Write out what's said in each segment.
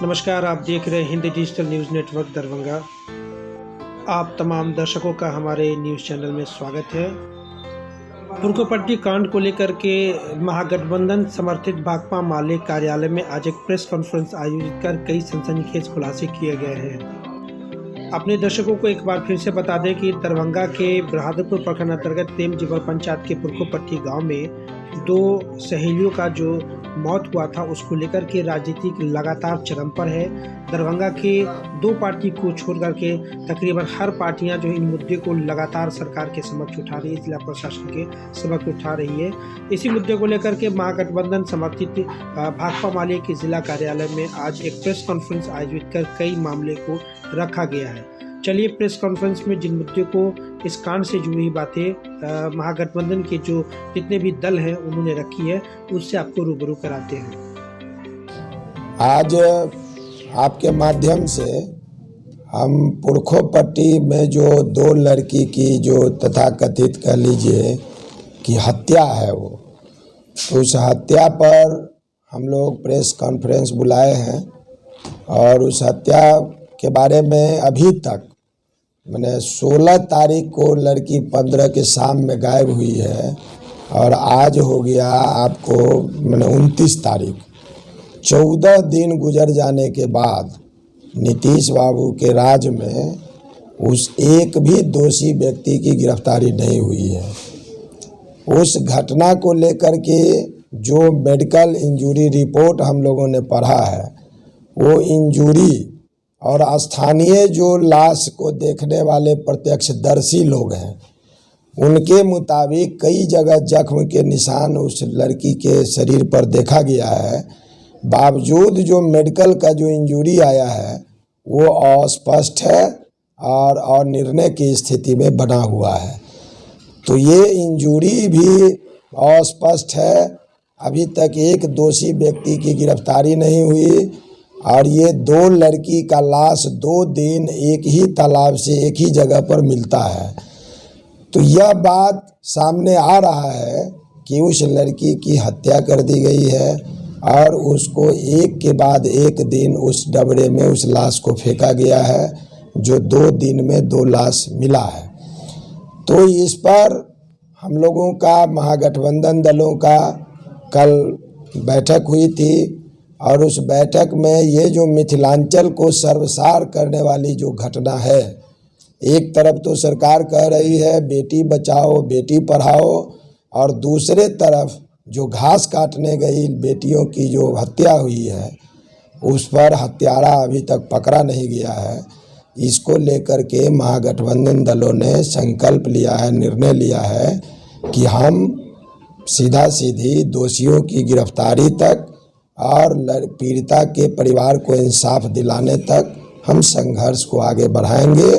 नमस्कार, आप देख रहे हैं Hindi digital news network Darbhanga. आप तमाम दर्शकों का हमारे न्यूज़ चैनल में स्वागत है। पुरकोपट्टी कांड को लेकर के महागठबंधन समर्थित भाकपा माले कार्यालय में आज एक प्रेस कॉन्फ्रेंस आयोजित कर कई सनसनीखेज खुलासे किए गए हैं। अपने दर्शकों को एक बार फिर से बता दें कि दरभंगा के बहादुरपुर प्रखंड अंतर्गत तेमजीवर पंचायत के पुरकोपट्टी गाँव में दो सहेलियों का जो मौत हुआ था उसको लेकर के राजनीतिक लगातार चरम पर है। दरभंगा के दो पार्टी को छोड़ करके तकरीबन हर पार्टियां जो इन मुद्दे को लगातार सरकार के समक्ष उठा रही है, जिला प्रशासन के समक्ष उठा रही है। इसी मुद्दे को लेकर के महागठबंधन समर्थित भाकपा माले के जिला कार्यालय में आज एक प्रेस कॉन्फ्रेंस आयोजित कर कई मामले को रखा गया है। चलिए प्रेस कॉन्फ्रेंस में जिन मुद्दे को इस कांड से जुड़ी बातें महागठबंधन के जो जितने भी दल हैं उन्होंने रखी है, उससे आपको रूबरू कराते हैं। आज आपके माध्यम से हम पुरकोपट्टी में जो दो लड़की की जो तथाकथित कह लीजिए कि हत्या है, वो तो उस हत्या पर हम लोग प्रेस कॉन्फ्रेंस बुलाए हैं और उस हत्या के बारे में अभी तक मैंने 16 तारीख को लड़की 15 के शाम में गायब हुई है और आज हो गया आपको मैंने 29 तारीख। 14 दिन गुजर जाने के बाद नीतीश बाबू के राज में उस एक भी दोषी व्यक्ति की गिरफ्तारी नहीं हुई है। उस घटना को लेकर के जो मेडिकल इंजरी रिपोर्ट हम लोगों ने पढ़ा है, वो इंजरी और स्थानीय जो लाश को देखने वाले प्रत्यक्षदर्शी लोग हैं, उनके मुताबिक कई जगह जख्म के निशान उस लड़की के शरीर पर देखा गया है। बावजूद जो मेडिकल का जो इंजरी आया है वो अस्पष्ट है और अनिर्णय की स्थिति में बना हुआ है। तो ये इंजरी भी अस्पष्ट है। अभी तक एक दोषी व्यक्ति की गिरफ्तारी नहीं हुई और ये दो लड़की का लाश 2 दिन एक ही तालाब से एक ही जगह पर मिलता है। तो यह बात सामने आ रहा है कि उस लड़की की हत्या कर दी गई है और उसको एक के बाद एक दिन उस डबरे में उस लाश को फेंका गया है, जो 2 दिन में 2 लाश मिला है। तो इस पर हम लोगों का महागठबंधन दलों का कल बैठक हुई थी और उस बैठक में ये जो मिथिलांचल को सर्वसार करने वाली जो घटना है, एक तरफ तो सरकार कह रही है बेटी बचाओ बेटी पढ़ाओ और दूसरे तरफ जो घास काटने गई बेटियों की जो हत्या हुई है उस पर हत्यारा अभी तक पकड़ा नहीं गया है। इसको लेकर के महागठबंधन दलों ने संकल्प लिया है, निर्णय लिया है कि हम सीधा सीधी दोषियों की गिरफ्तारी तक और पीड़िता के परिवार को इंसाफ दिलाने तक हम संघर्ष को आगे बढ़ाएंगे।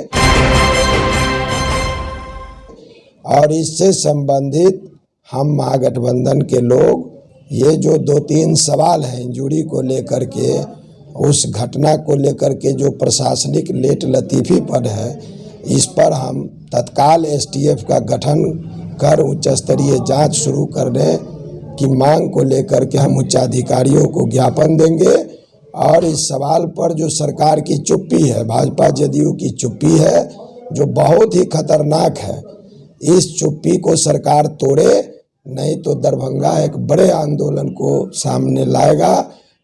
और इससे संबंधित हम महागठबंधन के लोग ये जो 2-3 सवाल हैं इंजरी को लेकर के, उस घटना को लेकर के जो प्रशासनिक लेट लतीफ़ी पर है, इस पर हम तत्काल STF का गठन कर उच्च स्तरीय जाँच शुरू करने की मांग को लेकर के हम उच्चाधिकारियों को ज्ञापन देंगे। और इस सवाल पर जो सरकार की चुप्पी है, भाजपा जदयू की चुप्पी है, जो बहुत ही खतरनाक है, इस चुप्पी को सरकार तोड़े, नहीं तो दरभंगा एक बड़े आंदोलन को सामने लाएगा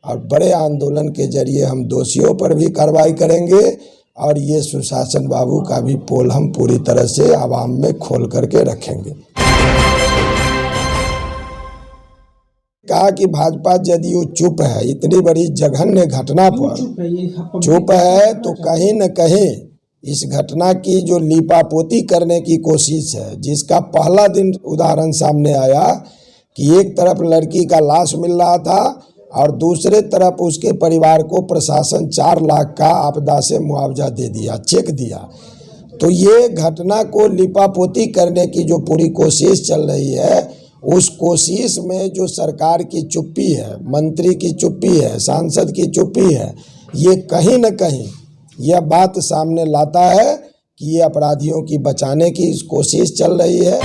और बड़े आंदोलन के जरिए हम दोषियों पर भी कार्रवाई करेंगे और ये सुशासन बाबू का भी पोल हम पूरी तरह से आवाम में खोल करके रखेंगे। कहा कि भाजपा जदयू चुप है, इतनी बड़ी जघन्य घटना पर चुप है, तो कहीं न कहीं इस घटना की जो लीपापोती करने की कोशिश है, जिसका पहला दिन उदाहरण सामने आया कि एक तरफ लड़की का लाश मिल रहा था और दूसरे तरफ उसके परिवार को प्रशासन 4 लाख का आपदा से मुआवजा दे दिया, चेक दिया। तो ये घटना को लीपापोती करने की जो पूरी कोशिश चल रही है, उस कोशिश में जो सरकार की चुप्पी है, मंत्री की चुप्पी है, सांसद की चुप्पी है, ये कहीं न कहीं यह बात सामने लाता है कि ये अपराधियों की बचाने की कोशिश चल रही है।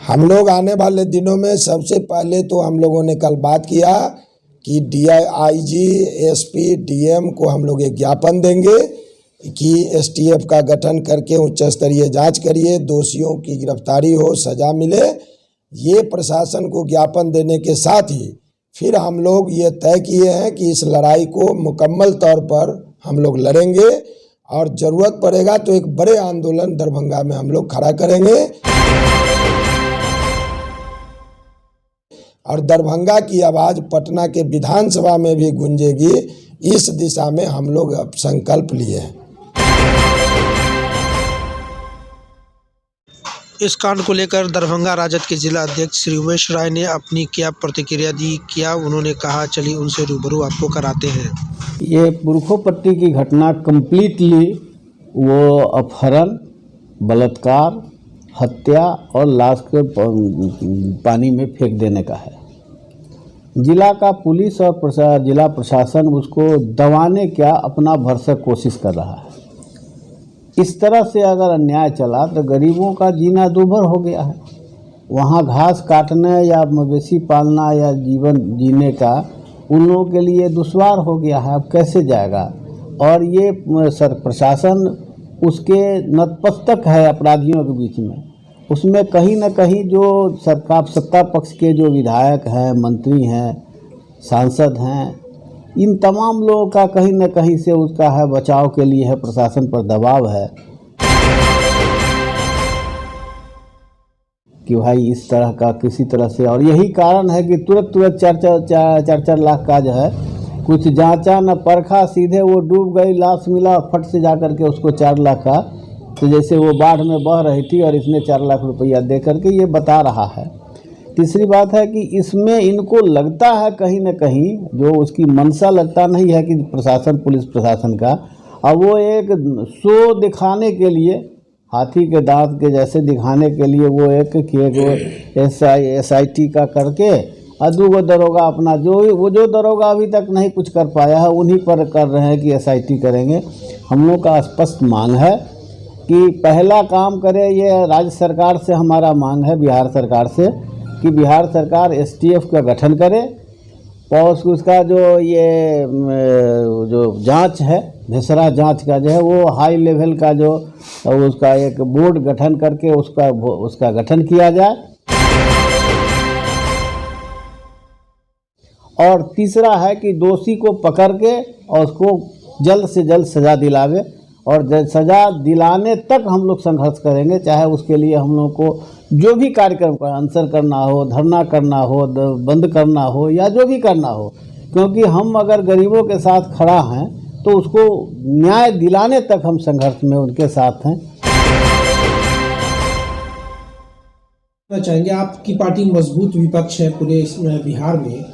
हम लोग आने वाले दिनों में सबसे पहले तो हम लोगों ने कल बात किया कि DIG, SP, DM को हम लोग एक ज्ञापन देंगे कि STF का गठन करके उच्च स्तरीय जांच करिए, दोषियों की गिरफ्तारी हो, सजा मिले। ये प्रशासन को ज्ञापन देने के साथ ही फिर हम लोग ये तय किए हैं कि इस लड़ाई को मुकम्मल तौर पर हम लोग लड़ेंगे और ज़रूरत पड़ेगा तो एक बड़े आंदोलन दरभंगा में हम लोग खड़ा करेंगे और दरभंगा की आवाज़ पटना के विधानसभा में भी गूंजेगी। इस दिशा में हम लोग अब संकल्प लिए हैं। इस कांड को लेकर दरभंगा राजद के जिला अध्यक्ष श्री उमेश राय ने अपनी क्या प्रतिक्रिया दी, क्या उन्होंने कहा, चलिए उनसे रूबरू आपको कराते हैं। ये पुरखोपट्टी की घटना कम्प्लीटली वो अपहरण, बलात्कार, हत्या और लाश के पानी में फेंक देने का है। जिला का पुलिस और जिला प्रशासन उसको दबाने क्या अपना भरसक कोशिश कर रहा है। इस तरह से अगर अन्याय चला तो गरीबों का जीना दूभर हो गया है। वहाँ घास काटने या मवेशी पालना या जीवन जीने का उन लोगों के लिए दुश्वार हो गया है। अब कैसे जाएगा? और ये प्रशासन उसके नतमस्तक है अपराधियों के बीच में। उसमें कहीं न कहीं जो सरकार सत्ता पक्ष के जो विधायक हैं, मंत्री हैं, सांसद हैं, इन तमाम लोगों का कहीं न कहीं से उसका है बचाव के लिए है, प्रशासन पर दबाव है कि भाई इस तरह का किसी तरह से। और यही कारण है कि तुरंत 4 लाख का जो है कुछ जांचा न परखा, सीधे वो डूब गई, लाश मिला, फट से जा करके उसको 4 लाख का, तो जैसे वो बाढ़ में बह रही थी और इसने 4 लाख रुपया दे करके ये बता रहा है। तीसरी बात है कि इसमें इनको लगता है कहीं न कहीं, जो उसकी मंशा लगता नहीं है कि प्रशासन, पुलिस प्रशासन का, अब वो एक शो दिखाने के लिए, हाथी के दांत के जैसे दिखाने के लिए वो एक SIT का करके अदूगो दरोगा अपना जो दरोगा अभी तक नहीं कुछ कर पाया है उन्हीं पर कर रहे हैं कि SIT करेंगे। हम लोग का स्पष्ट मांग है कि पहला काम करे, ये राज्य सरकार से हमारा मांग है, बिहार सरकार से, कि बिहार सरकार STF का गठन करे और उसका जो जांच है, भेसरा जांच का जो है वो हाई लेवल का जो उसका एक बोर्ड गठन करके उसका गठन किया जाए। और तीसरा है कि दोषी को पकड़ के और उसको जल्द से जल्द सज़ा दिलावे, और सज़ा दिलाने तक हम लोग संघर्ष करेंगे। चाहे उसके लिए हम लोग को जो भी कार्यक्रम का आंसर करना हो, धरना करना हो, बंद करना हो, या जो भी करना हो, क्योंकि हम अगर गरीबों के साथ खड़ा हैं तो उसको न्याय दिलाने तक हम संघर्ष में उनके साथ हैं। चाहेंगे, आपकी पार्टी मजबूत विपक्ष है पूरे बिहार में।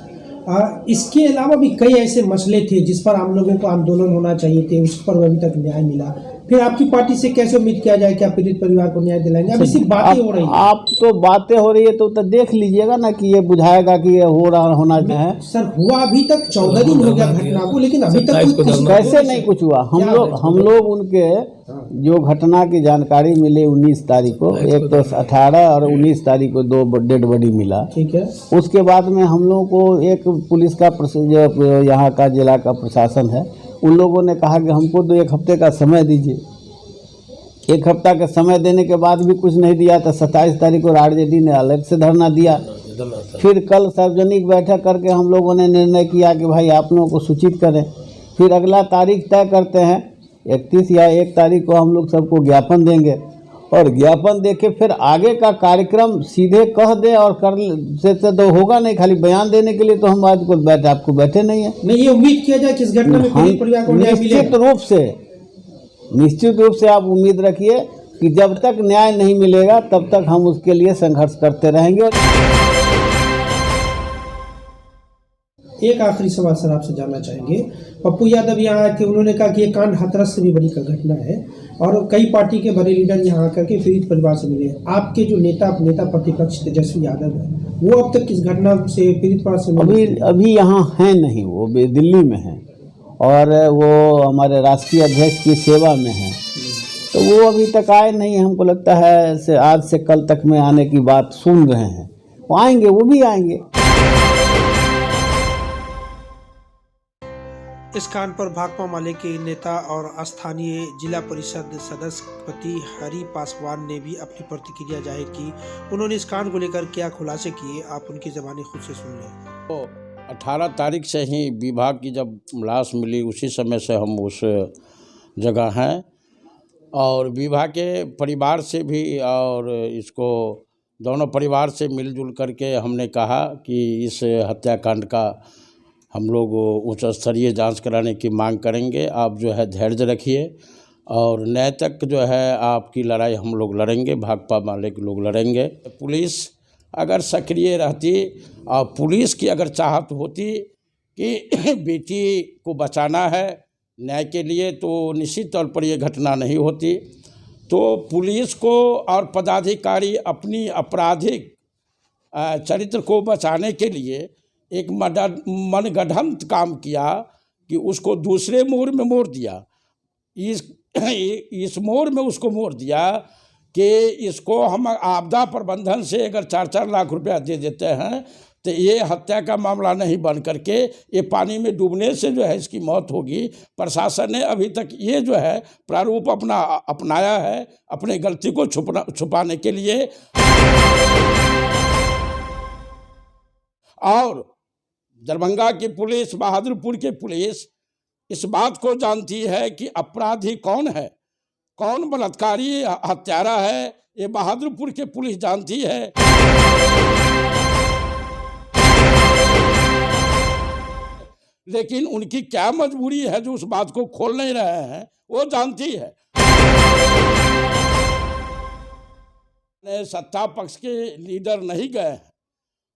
इसके अलावा भी कई ऐसे मसले थे जिस पर आम लोगों को आंदोलन होना चाहिए थे, उस पर अभी तक न्याय मिला। फिर आपकी पार्टी से कैसे उम्मीद किया जाए कि आप पीड़ित परिवार को न्याय दिलाएंगे? अब सिर्फ बातें हो रही हैं। आप तो बातें हो रही है तो देख लीजिएगा ना कि ये बुझाएगा कि ये होना है। सर, हुआ अभी तक 14 दिन हो गया घटना को, लेकिन अभी तक कैसे नहीं कुछ हुआ? हम लोग उनके जो घटना की जानकारी मिली 19 तारीख को, एक तो 18 और 19 तारीख को 2 डेड बॉडी मिला। ठीक है। उसके बाद में हम लोगों को एक पुलिस का जो यहाँ का जिला का प्रशासन है, उन लोगों ने कहा कि हमको तो 1 हफ्ते का समय दीजिए। 1 हफ्ता का समय देने के बाद भी कुछ नहीं दिया तो 27 तारीख को RJD ने अलग से धरना दिया। फिर कल सार्वजनिक बैठक करके हम लोगों ने निर्णय किया कि भाई आप लोगों को सूचित करें। फिर अगला तारीख तय करते हैं, 31 या 1 तारीख को हम लोग सबको ज्ञापन देंगे, और ज्ञापन देके फिर आगे का कार्यक्रम सीधे कह दे और कर से तो होगा नहीं। खाली बयान देने के लिए तो हम आज को आपको बैठे नहीं है। नहीं, ये उम्मीद किया जाए कि इस घटना में पीड़ित परिवार को न्याय मिलेगा। निश्चित रूप से आप उम्मीद रखिए कि जब तक न्याय नहीं मिलेगा तब तक हम उसके लिए संघर्ष करते रहेंगे। एक आखिरी सवाल सर आपसे जानना चाहेंगे। पप्पू यादव यहाँ आए थे, उन्होंने कहा कि ये कांड हाथरस से भी बड़ी का घटना है और कई पार्टी के बड़े लीडर यहाँ आकर के पीड़ित परिवार से मिले। आपके जो नेता प्रतिपक्ष तेजस्वी यादव है, वो अब तक किस घटना से पीड़ित परिवार से मिले? अभी यहाँ हैं नहीं, वो दिल्ली में हैं और वो हमारे राष्ट्रीय अध्यक्ष की सेवा में हैं, तो वो अभी तक आए नहीं। हमको लगता है आज से कल तक में आने की बात सुन रहे हैं। वो आएंगे, वो भी आएंगे। इस कांड पर भाकपा माले के नेता और स्थानीय जिला परिषद सदस्य पति हरि पासवान ने भी अपनी प्रतिक्रिया जाहिर की। उन्होंने इस कांड को लेकर क्या खुलासे किए, आप उनकी ज़बानी खुद से सुन लें। तो 18 तारीख से ही विभाग की जब लाश मिली उसी समय से हम उस जगह हैं और विभाग के परिवार से भी और इसको दोनों परिवार से मिलजुल करके हमने कहा कि इस हत्याकांड का हम लोग उच्च स्तरीय जांच कराने की मांग करेंगे। आप जो है धैर्य रखिए और न्याय तक जो है आपकी लड़ाई हम लोग लड़ेंगे, भाकपा माले के लोग लड़ेंगे। पुलिस अगर सक्रिय रहती और पुलिस की अगर चाहत होती कि बेटी को बचाना है न्याय के लिए, तो निश्चित तौर पर यह घटना नहीं होती। तो पुलिस को और पदाधिकारी अपनी आपराधिक चरित्र को बचाने के लिए एक मनगढ़ंत काम किया कि उसको दूसरे मोड़ में मोड़ दिया। इस मोड़ में उसको मोड़ दिया कि इसको हम आपदा प्रबंधन से अगर 4-4 लाख रुपया दे देते हैं तो ये हत्या का मामला नहीं बन करके ये पानी में डूबने से जो है इसकी मौत होगी। प्रशासन ने अभी तक ये जो है प्रारूप अपनाया है अपने गलती को छुपाने के लिए। और दरभंगा की पुलिस, बहादुरपुर की पुलिस इस बात को जानती है कि अपराधी कौन है, कौन बलात्कारी हत्यारा है, ये बहादुरपुर की पुलिस जानती है। लेकिन उनकी क्या मजबूरी है जो उस बात को खोल नहीं रहे हैं, वो जानती है। सत्ता पक्ष के लीडर नहीं गए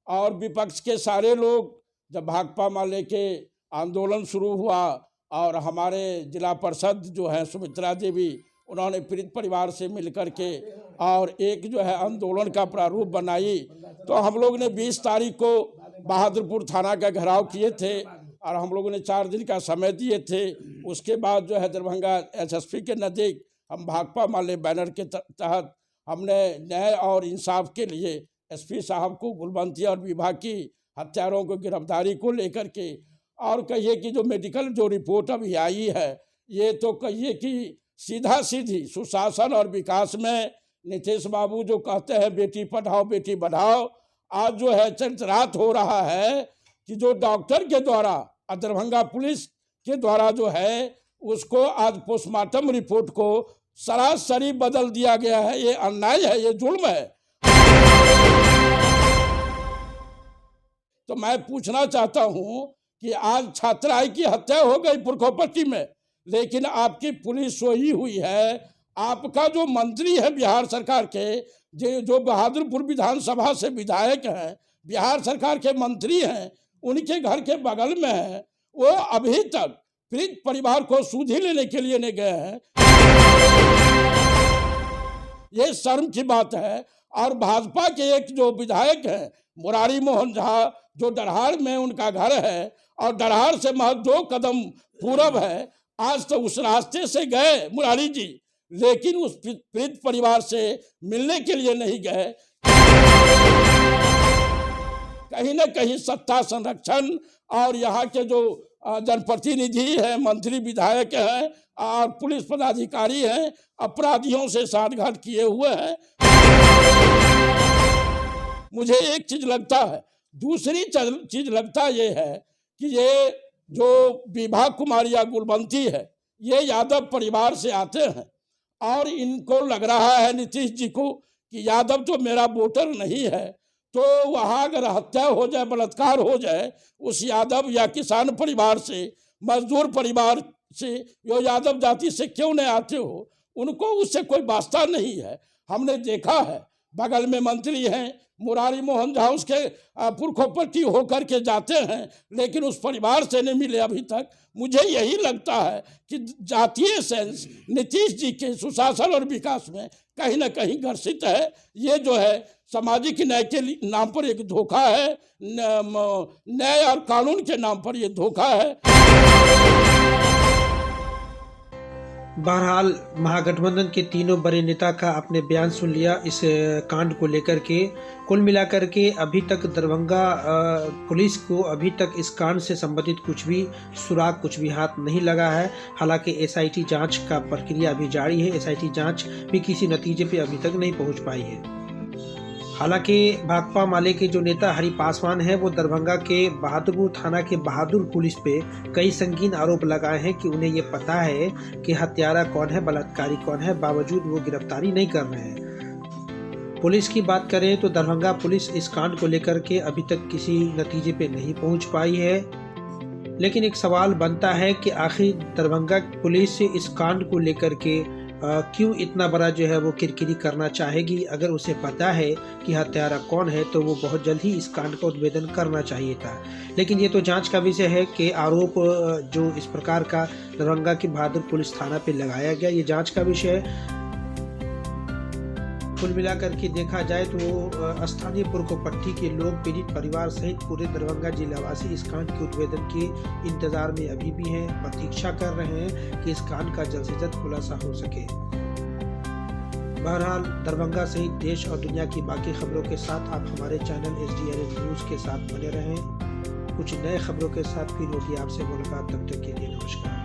और विपक्ष के सारे लोग, जब भाकपा माले के आंदोलन शुरू हुआ और हमारे जिला परिषद जो है सुमित्रा देवी, उन्होंने पीड़ित परिवार से मिलकर के और एक जो है आंदोलन का प्रारूप बनाई। तो हम लोग ने 20 तारीख को बहादुरपुर थाना का घेराव किए थे और हम लोगों ने 4 दिन का समय दिए थे। उसके बाद जो है दरभंगा SSP के नज़दीक हम भाकपा माले बैनर के तहत हमने न्याय और इंसाफ के लिए SP साहब को, गुलबंती और विभाग की हत्यारों को गिरफ्तारी को लेकर के, और कहिए कि जो मेडिकल जो रिपोर्ट अभी आई है, ये तो कहिए कि सीधा सीधी सुशासन और विकास में नीतीश बाबू जो कहते हैं बेटी पढ़ाओ बेटी बढ़ाओ, आज जो है चरित्रार्थ हो रहा है कि जो डॉक्टर के द्वारा दरभंगा पुलिस के द्वारा जो है उसको आज पोस्टमार्टम रिपोर्ट को सरासरी बदल दिया गया है। ये अन्याय है, ये जुल्म है। तो मैं पूछना चाहता हूं कि आज छात्राई की हत्या हो गई पुरखोपट्टी में, लेकिन आपकी पुलिस सोई हुई है। आपका जो मंत्री है बिहार सरकार के, जो बहादुरपुर विधानसभा से विधायक हैं, बिहार सरकार के मंत्री हैं, उनके घर के बगल में है, वो अभी तक पीड़ित परिवार को सुधि लेने के लिए नहीं गए हैं। ये शर्म की बात है। और भाजपा के एक जो विधायक हैं मुरारी मोहन झा, जो डरहार में उनका घर है और डरहार से महज 2 कदम पूरब है, आज तो उस रास्ते से गए मुरारी जी, लेकिन उस पीड़ित परिवार से मिलने के लिए नहीं गए। कहीं ना कहीं सत्ता संरक्षण और यहाँ के जो जनप्रतिनिधि हैं, मंत्री विधायक हैं और पुलिस पदाधिकारी हैं, अपराधियों से साठगांठ किए हुए हैं। मुझे एक चीज लगता है, दूसरी चीज लगता ये है कि ये जो विभा कुमारी या गुलबंती है, ये यादव परिवार से आते हैं और इनको लग रहा है नीतीश जी को कि यादव तो मेरा वोटर नहीं है, तो वहाँ अगर हत्या हो जाए, बलात्कार हो जाए उस यादव या किसान परिवार से, मजदूर परिवार से, यो यादव जाति से क्यों नहीं आते हो, उनको उससे कोई वास्ता नहीं है। हमने देखा है बगल में मंत्री हैं मुरारी मोहन झा, उसके पुरखोपट्टी होकर के जाते हैं, लेकिन उस परिवार से नहीं मिले अभी तक। मुझे यही लगता है कि जातीय सेंस नीतीश जी के सुशासन और विकास में कहीं ना कहीं घर्षित है। ये जो है सामाजिक न्याय के नाम पर एक धोखा है, न्याय और कानून के नाम पर ये धोखा है। बहरहाल महागठबंधन के तीनों बड़े नेता का आपने बयान सुन लिया इस कांड को लेकर के। कुल मिलाकर के अभी तक दरभंगा पुलिस को अभी तक इस कांड से संबंधित कुछ भी सुराग, कुछ भी हाथ नहीं लगा है। हालांकि एसआईटी जांच का प्रक्रिया अभी जारी है। एसआईटी जांच भी किसी नतीजे पे अभी तक नहीं पहुंच पाई है। हालांकि भाकपा माले के जो नेता हरि पासवान है वो दरभंगा के बहादुरपुर थाना के बहादुर पुलिस पे कई संगीन आरोप लगाए हैं कि उन्हें ये पता है कि हत्यारा कौन है, बलात्कारी कौन है, बावजूद वो गिरफ्तारी नहीं कर रहे हैं। पुलिस की बात करें तो दरभंगा पुलिस इस कांड को लेकर के अभी तक किसी नतीजे पे नहीं पहुंच पाई है। लेकिन एक सवाल बनता है कि आखिर दरभंगा पुलिस इस कांड को लेकर के क्यों इतना बड़ा जो है वो किरकिरी करना चाहेगी। अगर उसे पता है कि हत्यारा कौन है तो वो बहुत जल्द ही इस कांड का उद्भेदन करना चाहिए था। लेकिन ये तो जांच का विषय है कि आरोप जो इस प्रकार का दरभंगा की बहादुर पुलिस थाना पे लगाया गया, ये जांच का विषय है। कुल मिलाकर के देखा जाए तो स्थानीय पुरकोपट्टी के लोग, पीड़ित परिवार सहित पूरे दरभंगा जिलावासी इस कांड के उद्भेदन के इंतजार में अभी भी हैं, प्रतीक्षा कर रहे हैं कि इस कांड का जल्द से जल्द खुलासा हो सके। बहरहाल दरभंगा सहित देश और दुनिया की बाकी खबरों के साथ आप हमारे चैनल SDRN न्यूज़ के साथ बने रहें। कुछ नए खबरों के साथ फिर होगी आपसे मुलाकात, तब तक के लिए नमस्कार।